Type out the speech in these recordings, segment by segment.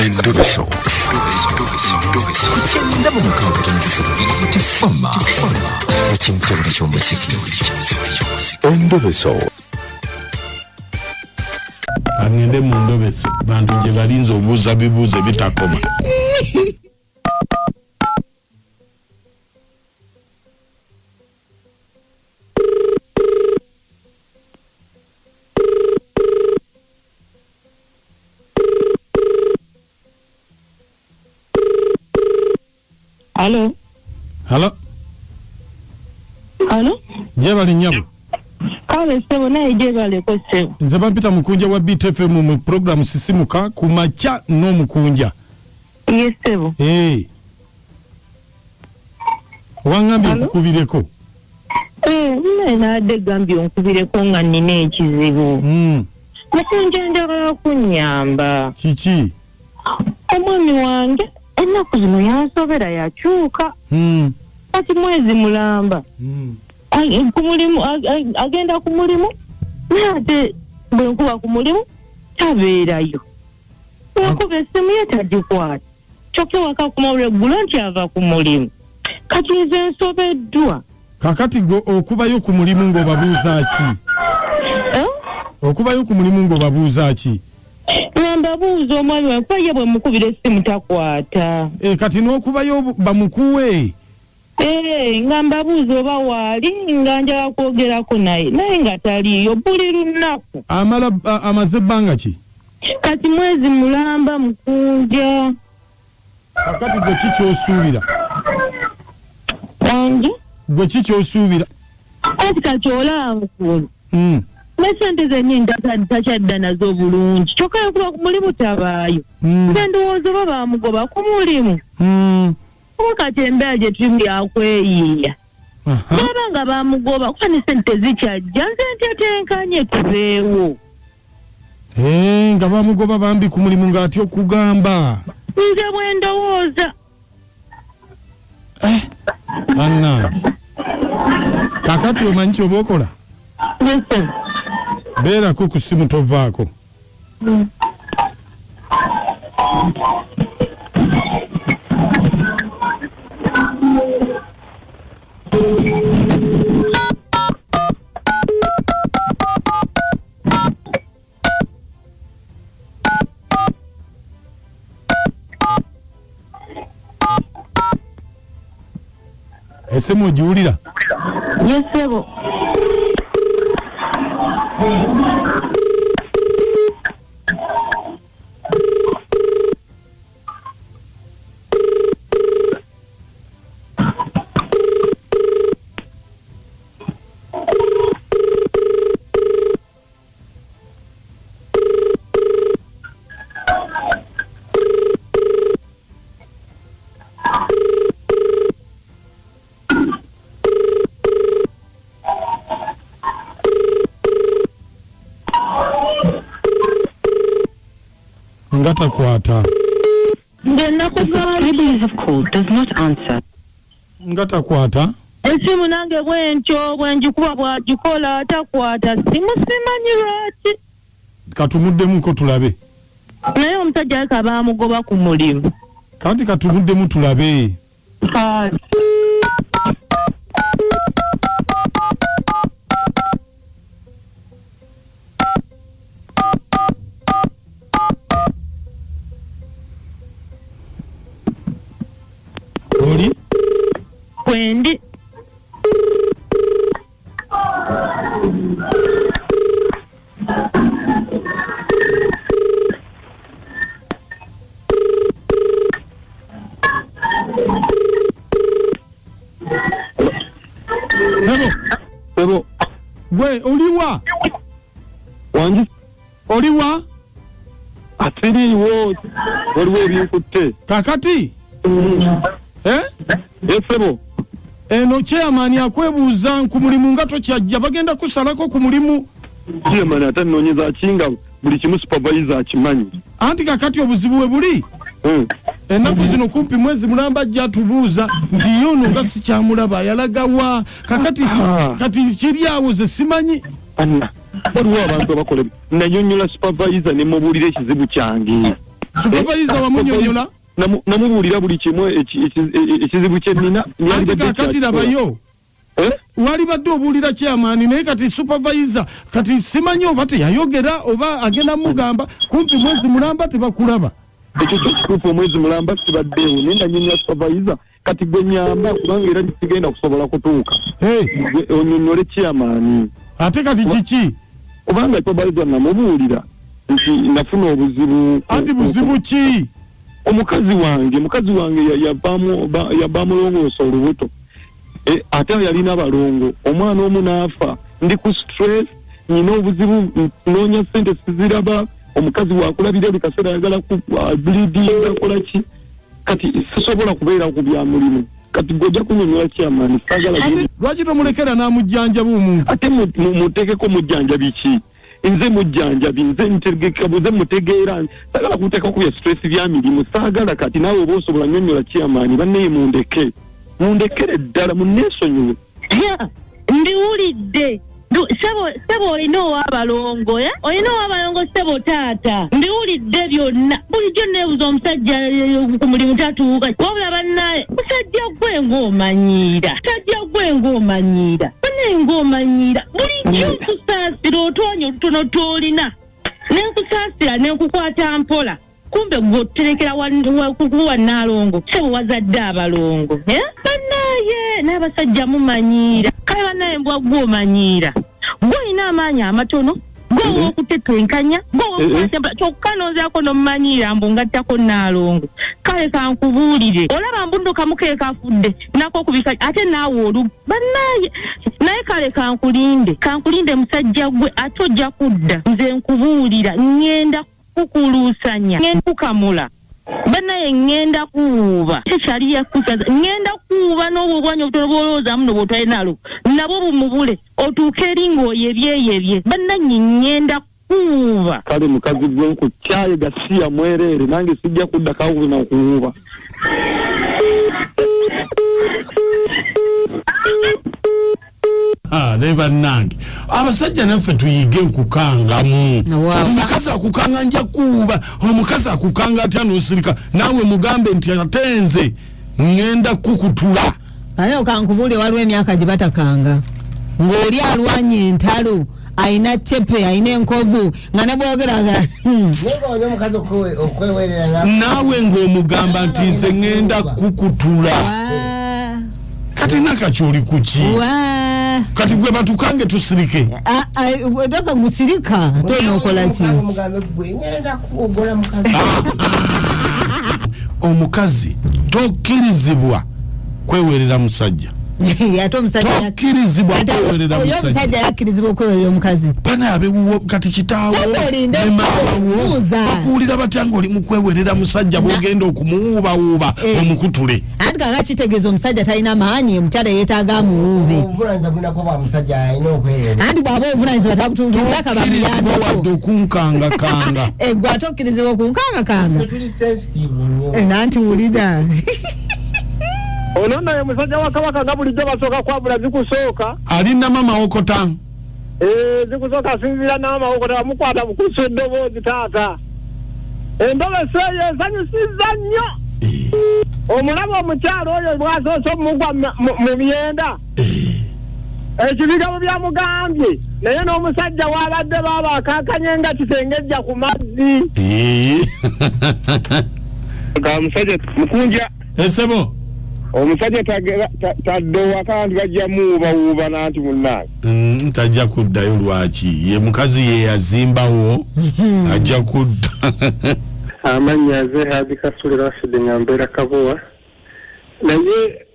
Endobeso. Kugenda mu mukaaga tonzifuna tifama ekintu ky'omuziki. Endobeso. Angende mu ndobeso bantu gye balinze obuuza bibuuze bitakoma. Hello. Hello. Hello. Jebali nyabo. Kale sebo na jebali ko sebo. Nze bampita Mukunja wa BTFM mu program sisimuka kumacha no Mukunja. Yes sebo. Wangambi nkubireko. Na de gambi nkubireko nga nine ekizibu. Mukunja njagala kunyamba. Chichi. Omwami wange ennaku zino yansobera yakyuka. Kati mwezi mulamba. Kumulimu agenda ku mulimu nate bwe nkuba ku mulimu tabeerayo. Yakuba essimu ye tagikwata. Kyokka Ewaka Komawo eggulo nti ava ku mulimu. Kati nze nsobeddwa. Kakati go okubayo ku mulimu ng'obabuuza ki? Okubayo ku mulimu ng'obabuuza ki? Nambabuuza omwami wange kuba ye bwe mukubira essimu takwata. Kati n'okubayo bamukuwe. Nga mbabuuza oba waali nga njala kwogerako naye nga taliyo buli lunaku. Amaze ebbanga ki? Kati mwezi mulamba Mukunja. Kakati gwe kikyosuubira? Wange? Gwe kikyosuubira? Kati olankulu. Nesente zennyini takyadda nazo bulungi. Kyokka yakuba ku mulimu tabaayo. Nze ndowooza oba bamugoba ku mulimu. Kati embeera gye tuli yakweyiiya. Baba nga bamugoba kuba ne sente zikyajja nze ntetenkanye tubeewo. Nga bamugoba bambi ku mulimu ng'atya okugamba. Nze bwe ndowooza. Bannange. Kakati omanyi kyoba okola? Beerako ku ssimu tovaako. Essimu ogiwulira? Yes, sebo. Ngata kwata. Ngata kwata. Esimu nange bwentyo bwenjikuba bwagikola atakwata simu simanyi lwaki. Katumuddemu ko tulabe. Naye omusajja aleka bamugoba ku mulimu. Kandi katumuddemu tulabe. Oli? Kwendi. Sebo. Gwe oliwa? Wanji? Oliwa? Atiriwo. Waliwo ebinkutte. Kakati? Sebo. Eno chairman akwebuuza ku mulimu nga tokyajja bagenda kusalako ku mulimu. Chairman atannonyeza akinga buli kimu supervisor akimanyi. Anti kakati obuzibu bwe buli? Ennaku zino kumpi mwezi mulamba ajja tubuuza nti yono nga sikyamulaba yalagawa kati kiri awo ze simanyi. Waliwo abantu abakola nanyonnyola supervisor ne mubuulira ekizibu kyange. supervisor wamunyonyola namubuulira buli kimu ekizibu kye nnina kati labayo wali badde obuulira chairman naye kati supervisor kati simanyi oba teyayogera oba agenda mugamba kumpi mwezi mulamba tebakulaba ekyo kituufu omwezi mulamba tibaddeewo naye nga nnyonnyola supervisor kati gwe nyamba kubanga era sigenda kusobola kutuuka onyonyole chairman ate kati kiki obanga supervisor namubuulira nti nafuna obuzibu ati buzibu ki omukazi wange yavaamu longoosa olubuto ate yalina balongo omwana omu n'afa ndi ku stress nina obuzibu noonya ssente siziraba omukazi wakulabira buli kaseera ayagala bleeding akola ki kati sisobola kubeera ku bya mulimu kati gojja kunyonyola chairman sagala lwaki tomulekera n'amujjanjabi omuntu ate muteekeko mujjanjabi ki nze mujjanjabi nze ntegekabuze mutegeera sagala kuteeka ku bya stress bya mirimu sagala kati naawe oba osobola nyonyola chairman banneeye mundekere ddala munneesonyiwe ndiwulidde sebo olina owabalongo olina owabalongo sebo taata ndiwulidde byonna bulijjo neebuza omusajja ku mulimu tatuuka wabula bannaye musajja gwe ng'omanyiira bannaye ng'omanyiira bulijjo nkusaasira otwanya olutono twolina nenkusaasira nenkukwata mpola kumbe gwoterekera kukuwa naalongo sebo wazadde abalongo bannaye n'abasajja mumanyiira kale bannaye mbwa gwomanyiira gwolina amaanyi amatono gwe wokutetenkanya gwe kyokka nonzaako nomumanyiira mbu ngattako naalongo kale kankubuulire olaba mbunduka mukeekafudde nako kubika ate naawe olu bannaye naye kale kankulinde musajja gwe ate ojja kudda nze nkubuulira ngenda kukuluusanya ngenda kukamula bannaye ngenda kuwuuba tekyali yakusaza ngenda kuwuuba n'obwo obwanya obutono bwolowooza muno bwotwale nalo nabwo bumubule otuuke eri ng'oyebyeyebye bannanyi ngenda kuwuuba kale mukazi gwe nkukyaye gasiya mwereere nange sijja kudda kawuuna okuwuuba ne bannange abasajja naffe tuyige okukangamu omukazi akukanga nja kuuba omukazi akukanga atya n'osirika naawe mugambe nti atenze ngenda kukutula ate okankubuule waliwo emyaka gye batakanga ng'oli alwanya entalo ayina cepe ayina enkovu nga ne bwogeraga naawe ng'omugamba nti nze ngenda kukutula kati nakakyoli kuki kati gwe batukange tusirike doka gusirika tona okola ki omukazi tokkirizibwa kwewerera musajja ate omusajja yakkirizibwa okwewerera omukazi bana abewuwo kati kitaawo bakuwulira batya ng'oli mu kwewerera musajja bwogenda okumuwuubawuuba omukutule anti kanga kitegeeza omusajja talina maanyi omukyala yeetaaga amuwuube anti bw'aba obuvunanyizibwa tabutungiza wadde okunkangakanga gwe ate okkirizibwa okunkangakanga nanti wulira ono naye musajja wa kabaka nga bulijjo basooka kwabula zikusooka alina mama okota zikusooka asinzira n'amawokota bamukwata bukusa eddoboozi taata Endobeso eyo esanyusiza nnyo omulaba omukyalo oyo bwasoose omugwa mu myenda ekibigabo byamugambye naye n'omusajja wabadde baba akakanye nga kisengejja ku mazzi musajja Mukunja esebo omusajja tadde waka nti bajja muwuubawuuba nanti munnange tajja kuddayo lwaki ye mukazi ye yazimbawo ajja kudda Amannyi aze hadi kasule Rashid Nyambera Kabowa naye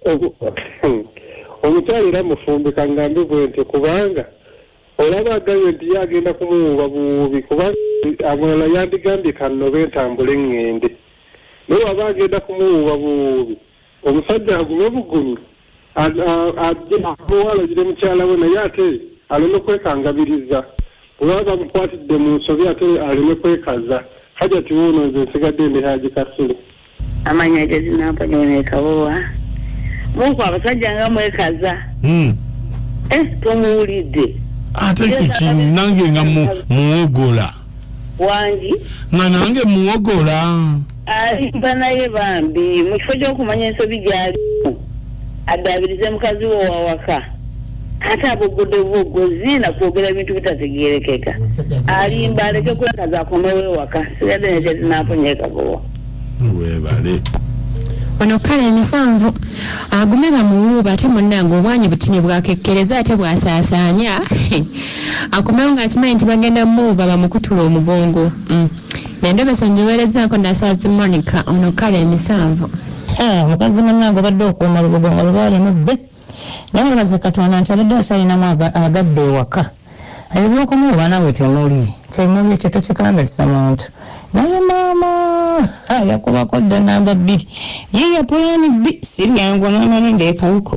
omukyala era mufumbika ngambe bwente kubanga olaba agayo nti yagenda kumuwuuba buwuubi kubanga amulala yandigambye kannobe entambule ngende naye waba agenda kumuwuuba buwuubi omusajja agume bugumi awalagire mukyala we naye ate aleme kwekangabiriza olaba bamukwatidde mu nsobi ate aleme kwekaza haja tiwuno nze nsigadde ndi Haji Kasule Amannyi agezi nampanyone Kabowa muku abasajja nga mwekaza tumuwulidde ate kiki nange nga muwogola wangi nga nange muwogola alimba naye bambi mu kifo ky'okumanya ensobi gy'alimu addaabirize mukazi wo wawaka ate aboggodde bubogozi nakwogera ebintu bitategeerekeka alimba aleke kulakaza akomewo ewaka sigadde netetinaponyekagowa webale ono kale emisanvu agume bamuwuuba ate munnange obwanyi butini bwakekkereza ate bwasaasaanya akomewo ng'akimanyi nti bagenda muwuuba bamukutula omugongo Endobeso njiweerezaako Nasaazi Monica ono kale emisanvu mukazi munnange obadde okuuma lubugo nga lubaali mubbe naye baze Katonda nti abadde asalinamu agadde ewaka ebyokumuwuuba nawe temuli ekyo tokikambirisa muntu naye maama yakubako dda namba 2 yiya pulaani B si byangu n'amalinda ekawuko